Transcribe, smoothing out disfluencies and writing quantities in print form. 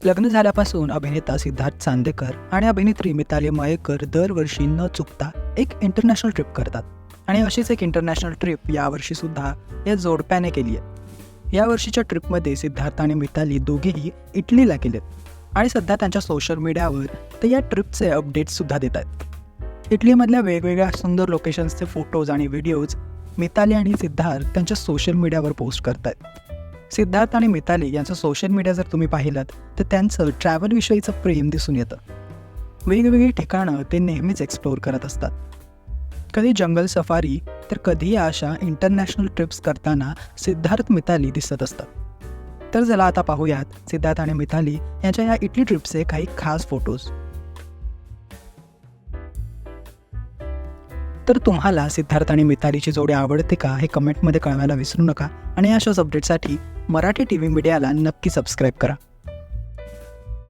लग्न झाल्यापासून अभिनेता सिद्धार्थ चांदेकर आणि अभिनेत्री मिताली मयेकर दरवर्षी न चुकता एक इंटरनॅशनल ट्रिप करतात. आणि अशीच एक इंटरनॅशनल ट्रिप यावर्षीसुद्धा या जोडप्याने केली आहे. यावर्षीच्या ट्रिपमध्ये सिद्धार्थ आणि मिताली दोघेही इटलीला गेलेत आणि सध्या त्यांच्या सोशल मीडियावर ते या ट्रिपचे अपडेट्ससुद्धा देत आहेत. इटलीमधल्या वेगवेगळ्या सुंदर लोकेशन्सचे फोटोज आणि व्हिडिओज मिताली आणि सिद्धार्थ त्यांच्या सोशल मीडियावर पोस्ट करत आहेत. सिद्धार्थ आणि मिताली यांचं सोशल मीडिया जर तुम्ही पाहिलात तर त्यांचं ट्रॅव्हलविषयीचं प्रेम दिसून येतं. वेगवेगळी ठिकाणं ते नेहमीच एक्सप्लोअर करत असतात. कधी जंगल सफारी तर कधी अशा इंटरनॅशनल ट्रिप्स करताना सिद्धार्थ मिताली दिसत असतात. तर चला आता पाहूयात सिद्धार्थ आणि मिताली यांच्या या इटली ट्रिपचे काही खास फोटोज. तर तुम्हाला सिद्धार्थ आणि मितालीची जोडी आवडते का हे कमेंटमध्ये कळवायला विसरू नका आणि अशाच अपडेटसाठी मराठी TV मीडियाला नक्की सबस्क्राईब करा.